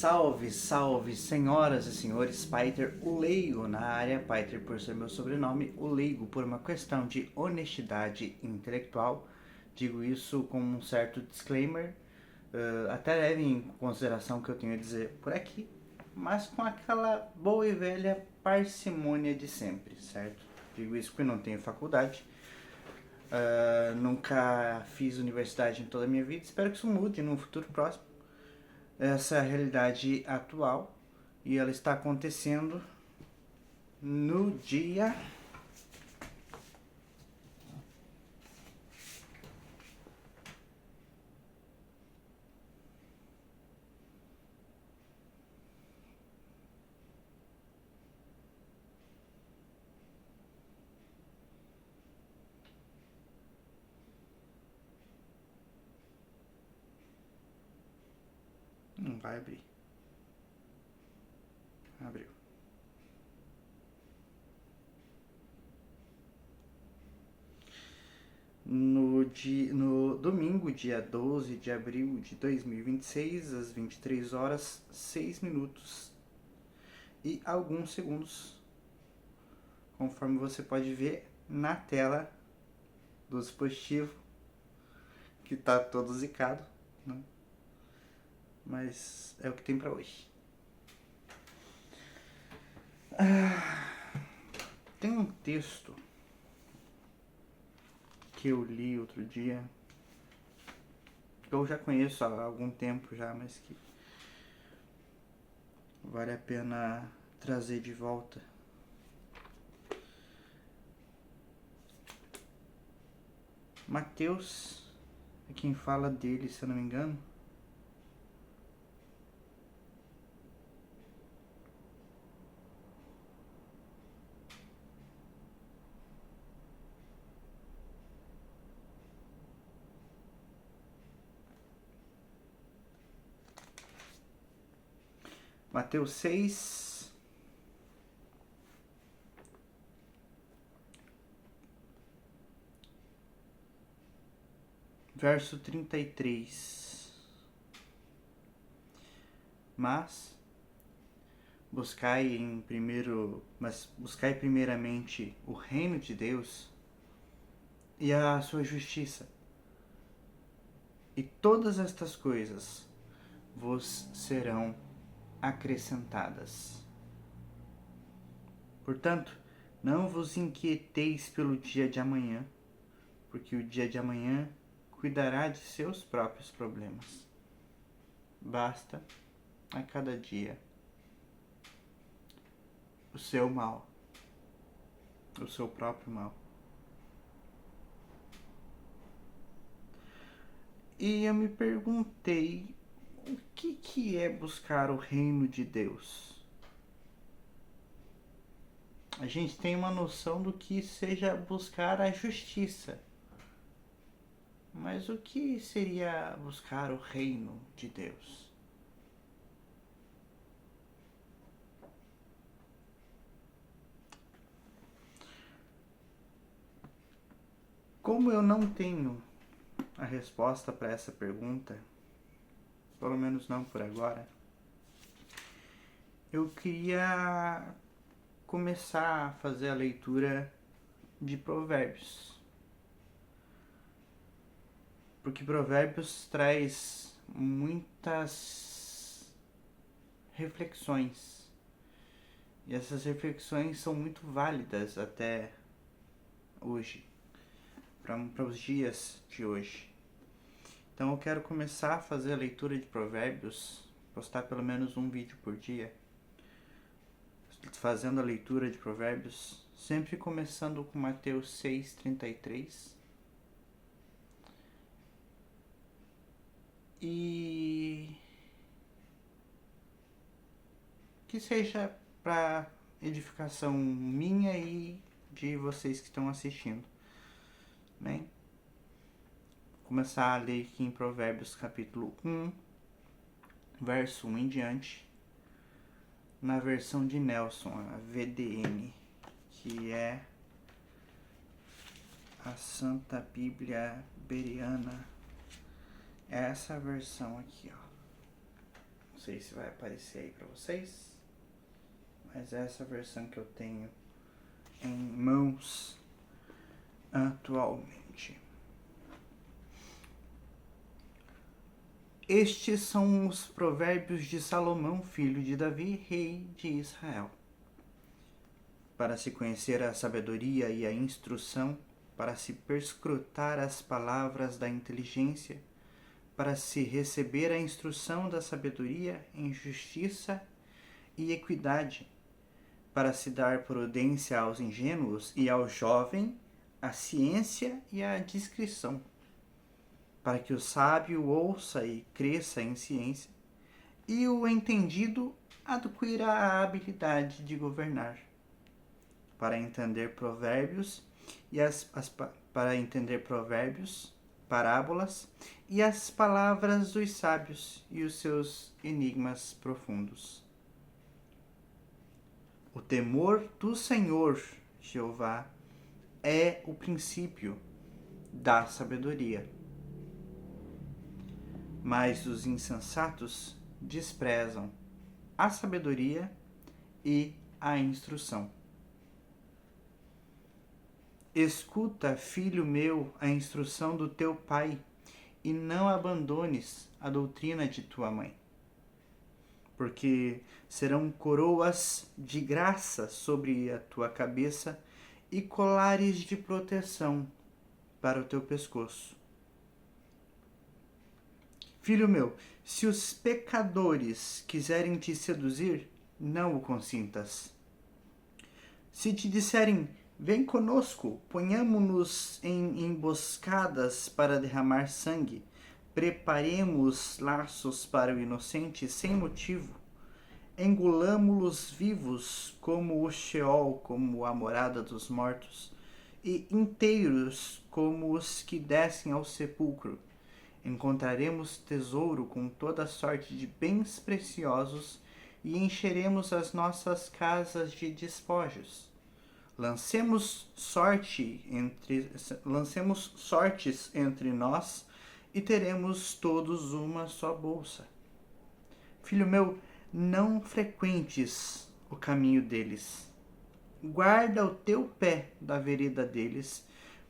Salve, salve, senhoras e senhores, Paiter, o leigo na área, Paiter por ser meu sobrenome, o leigo por uma questão de honestidade intelectual. Digo isso com um certo disclaimer, até levem em consideração o que eu tenho a dizer por aqui, mas com aquela boa e velha parcimônia de sempre, certo? Digo isso porque não tenho faculdade, nunca fiz universidade em toda a minha vida, espero que isso mude num futuro próximo. Essa é a realidade atual e ela está acontecendo no dia não vai abrir. Abriu. No domingo, dia 12 de abril de 2026, às 23 horas, 6 minutos e alguns segundos, conforme você pode ver na tela do dispositivo, que está todo zicado, né? Mas é o que tem para hoje. Tem um texto que eu li outro dia, que eu já conheço há algum tempo já, mas que vale a pena trazer de volta. Mateus é quem fala dele, se eu não me engano. Mateus 6, verso 33. Mas buscai primeiramente o reino de Deus e a sua justiça, e todas estas coisas vos serão acrescentadas. Portanto, não vos inquieteis pelo dia de amanhã, porque o dia de amanhã cuidará de seus próprios problemas. Basta a cada dia o seu mal, o seu próprio mal. E eu me perguntei, o que é buscar o reino de Deus? A gente tem uma noção do que seja buscar a justiça. Mas o que seria buscar o reino de Deus? Como eu não tenho a resposta para essa pergunta, pelo menos não por agora, eu queria começar a fazer a leitura de Provérbios. Porque Provérbios traz muitas reflexões. E essas reflexões são muito válidas até hoje, para os dias de hoje. Então eu quero começar a fazer a leitura de Provérbios, postar pelo menos um vídeo por dia, fazendo a leitura de Provérbios, sempre começando com Mateus 6:33. E que seja para edificação minha e de vocês que estão assistindo. Bem, vou começar a ler aqui em Provérbios capítulo 1, verso 1 em diante, na versão de Nelson, a VDM, que é a Santa Bíblia Bereana. É essa versão aqui, ó. sei se vai aparecer aí para vocês, mas essa é a versão que eu tenho em mãos atualmente. Estes são os provérbios de Salomão, filho de Davi, rei de Israel. Para se conhecer a sabedoria e a instrução, para se perscrutar as palavras da inteligência, para se receber a instrução da sabedoria em justiça e equidade, para se dar prudência aos ingênuos e ao jovem, a ciência e a discrição, para que o sábio ouça e cresça em ciência, e o entendido adquira a habilidade de governar, para entender provérbios parábolas e as palavras dos sábios e os seus enigmas profundos. O temor do Senhor, Jeová, é o princípio da sabedoria. Mas os insensatos desprezam a sabedoria e a instrução. Escuta, filho meu, a instrução do teu pai, e não abandones a doutrina de tua mãe. Porque serão coroas de graça sobre a tua cabeça e colares de proteção para o teu pescoço. Filho meu, se os pecadores quiserem te seduzir, não o consintas. Se te disserem, vem conosco, ponhamo-nos em emboscadas para derramar sangue, preparemos laços para o inocente sem motivo, engolamo-los vivos como o Sheol, como a morada dos mortos, e inteiros como os que descem ao sepulcro. Encontraremos tesouro com toda sorte de bens preciosos e encheremos as nossas casas de despojos. Lancemos sortes entre nós e teremos todos uma só bolsa. Filho meu, não frequentes o caminho deles. Guarda o teu pé da vereda deles,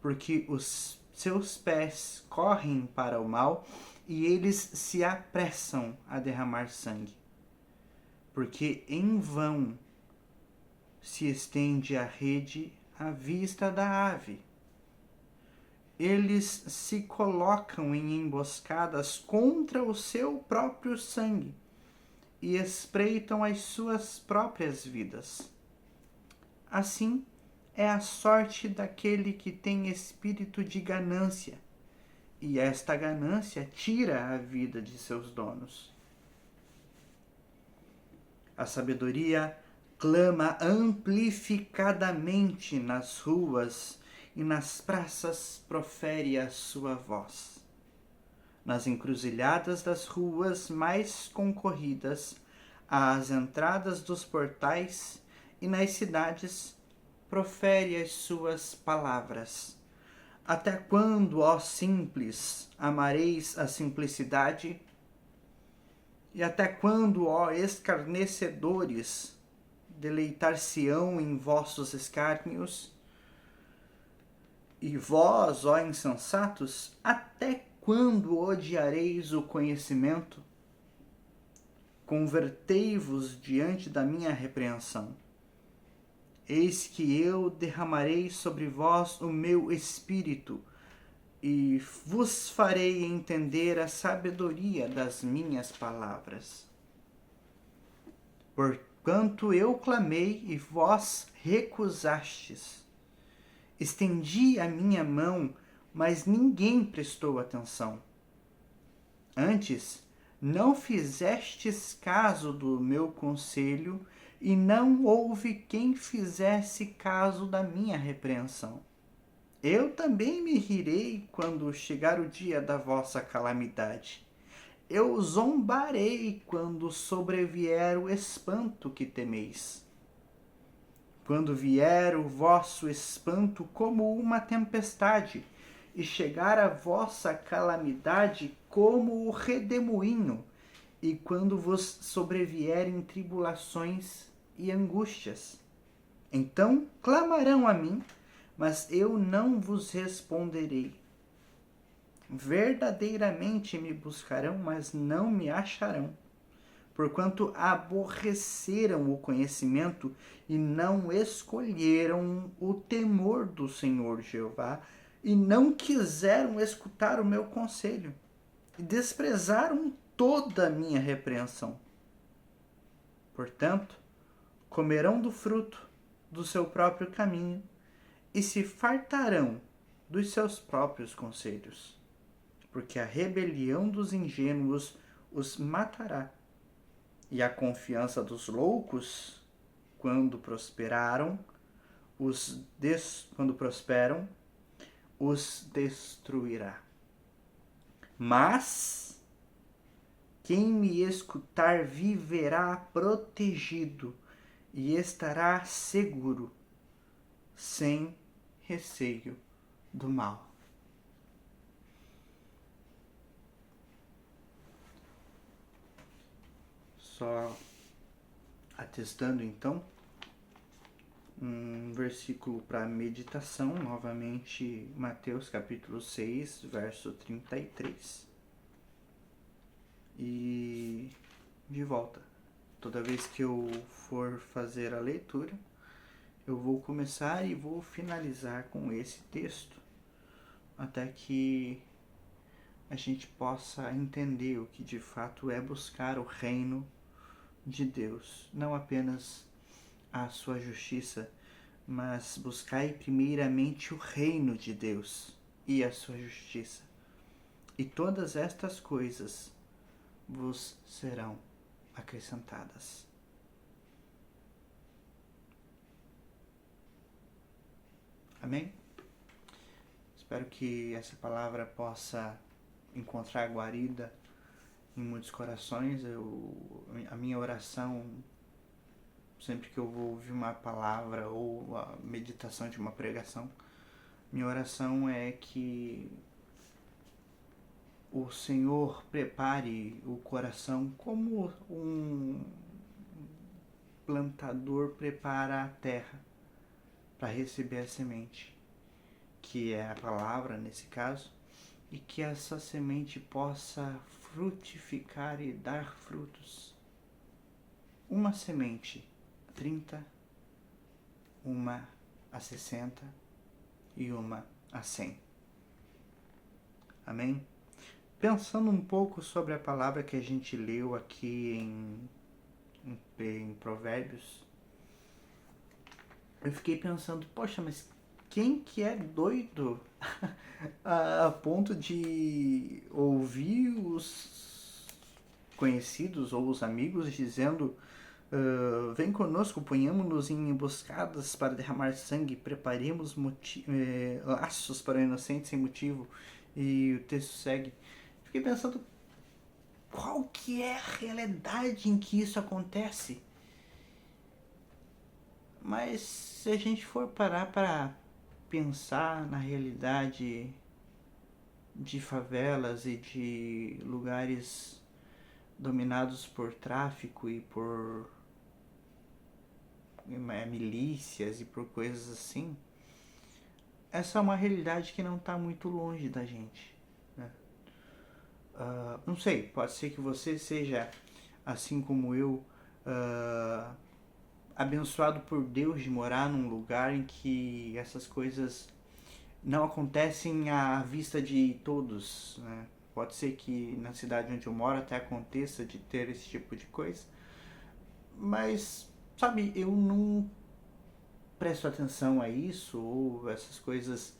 porque os seus pés correm para o mal e eles se apressam a derramar sangue. Porque em vão se estende a rede à vista da ave. Eles se colocam em emboscadas contra o seu próprio sangue e espreitam as suas próprias vidas. Assim é a sorte daquele que tem espírito de ganância, e esta ganância tira a vida de seus donos. A sabedoria clama amplificadamente nas ruas e nas praças profere a sua voz. Nas encruzilhadas das ruas mais concorridas, às entradas dos portais e nas cidades, profere as suas palavras. Até quando, ó simples, amareis a simplicidade? E até quando, ó escarnecedores, deleitar-se-ão em vossos escárnios? E vós, ó insensatos, até quando odiareis o conhecimento? Convertei-vos diante da minha repreensão. Eis que eu derramarei sobre vós o meu espírito e vos farei entender a sabedoria das minhas palavras. Porquanto eu clamei e vós recusastes. Estendi a minha mão, mas ninguém prestou atenção. Antes, não fizestes caso do meu conselho, e não houve quem fizesse caso da minha repreensão. Eu também me rirei quando chegar o dia da vossa calamidade. Eu zombarei quando sobrevier o espanto que temeis. Quando vier o vosso espanto como uma tempestade, e chegar a vossa calamidade como o redemoinho, e quando vos sobrevierem tribulações e angústias. Então clamarão a mim, mas eu não vos responderei. Verdadeiramente me buscarão, mas não me acharão, porquanto aborreceram o conhecimento e não escolheram o temor do Senhor Jeová, e não quiseram escutar o meu conselho, e desprezaram toda a minha repreensão. Portanto, comerão do fruto do seu próprio caminho e se fartarão dos seus próprios conselhos, porque a rebelião dos ingênuos os matará, e a confiança dos loucos, quando prosperam, os destruirá. Mas quem me escutar viverá protegido e estará seguro, sem receio do mal. Só atestando então um versículo para meditação, novamente Mateus capítulo 6, verso 33. E de volta, toda vez que eu for fazer a leitura, eu vou começar e vou finalizar com esse texto, até que a gente possa entender o que de fato é buscar o reino de Deus, não apenas a sua justiça, mas buscai primeiramente o reino de Deus e a sua justiça, e todas estas coisas vos serão acrescentadas. Amém? Espero que essa palavra possa encontrar guarida em muitos corações. A minha oração, sempre que eu vou ouvir uma palavra ou a meditação de uma pregação, minha oração é que o Senhor prepare o coração como um plantador prepara a terra para receber a semente, que é a palavra nesse caso, e que essa semente possa frutificar e dar frutos. Uma semente a 30, uma a 60 e uma a 100. Amém? Pensando um pouco sobre a palavra que a gente leu aqui em Provérbios, eu fiquei pensando, poxa, mas quem que é doido a ponto de ouvir os conhecidos ou os amigos dizendo vem conosco, ponhamos-nos em emboscadas para derramar sangue, preparemos laços para o inocente sem motivo, e o texto segue. Fiquei pensando, qual que é a realidade em que isso acontece? Mas se a gente for parar para pensar na realidade de favelas e de lugares dominados por tráfico e por milícias e por coisas assim, essa é uma realidade que não está muito longe da gente, né? Não sei, pode ser que você seja, assim como eu, abençoado por Deus de morar num lugar em que essas coisas não acontecem à vista de todos, né? Pode ser que na cidade onde eu moro até aconteça de ter esse tipo de coisa, mas, sabe, eu não presto atenção a isso, ou essas coisas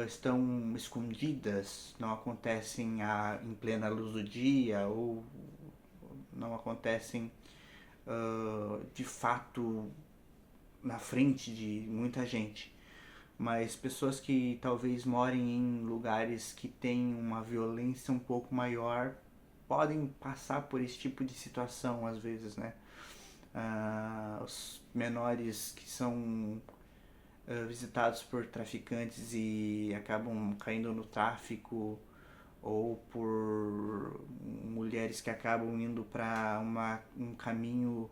estão escondidas, não acontecem em plena luz do dia, ou não acontecem de fato na frente de muita gente. Mas pessoas que talvez morem em lugares que têm uma violência um pouco maior podem passar por esse tipo de situação às vezes, né? Os menores que são visitados por traficantes e acabam caindo no tráfico, ou por mulheres que acabam indo para um caminho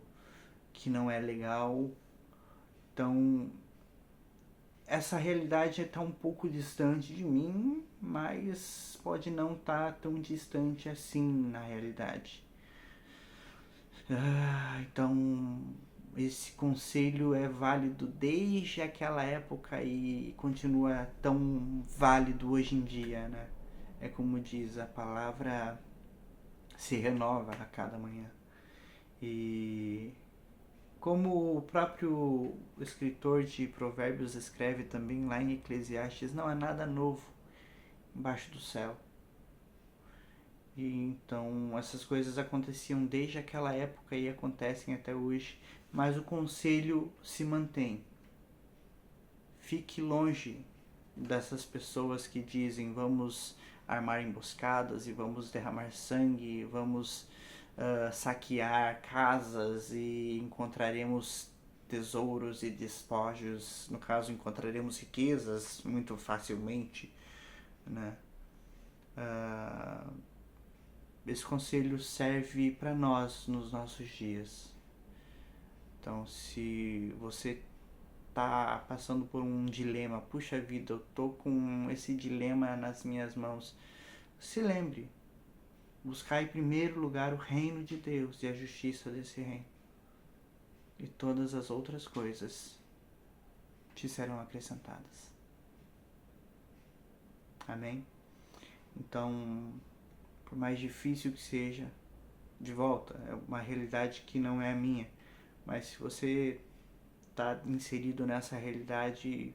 que não é legal. Então, essa realidade está um pouco distante de mim, mas pode não estar tão distante assim na realidade. Então, esse conselho é válido desde aquela época e continua tão válido hoje em dia, né? É como diz, a palavra se renova a cada manhã. E como o próprio escritor de Provérbios escreve também lá em Eclesiastes, não há nada novo embaixo do céu. E então essas coisas aconteciam desde aquela época e acontecem até hoje, mas o conselho se mantém. Fique longe dessas pessoas que dizem vamos armar emboscadas e vamos derramar sangue, vamos saquear casas e encontraremos tesouros e despojos, no caso encontraremos riquezas muito facilmente, né? Esse conselho serve para nós nos nossos dias. Então, se você tá passando por um dilema, puxa vida, eu tô com esse dilema nas minhas mãos, se lembre, buscar em primeiro lugar o reino de Deus e a justiça desse reino. E todas as outras coisas te serão acrescentadas. Amém? Então, por mais difícil que seja, de volta, é uma realidade que não é a minha, mas se você está inserido nessa realidade,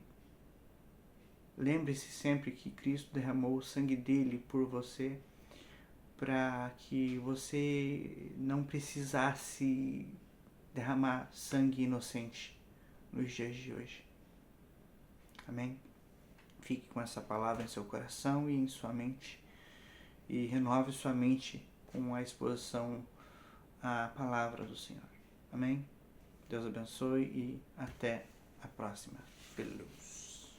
lembre-se sempre que Cristo derramou o sangue dele por você, para que você não precisasse derramar sangue inocente nos dias de hoje. Amém? Fique com essa palavra em seu coração e em sua mente, e renove sua mente com a exposição à palavra do Senhor. Amém? Deus abençoe e até a próxima. Luz.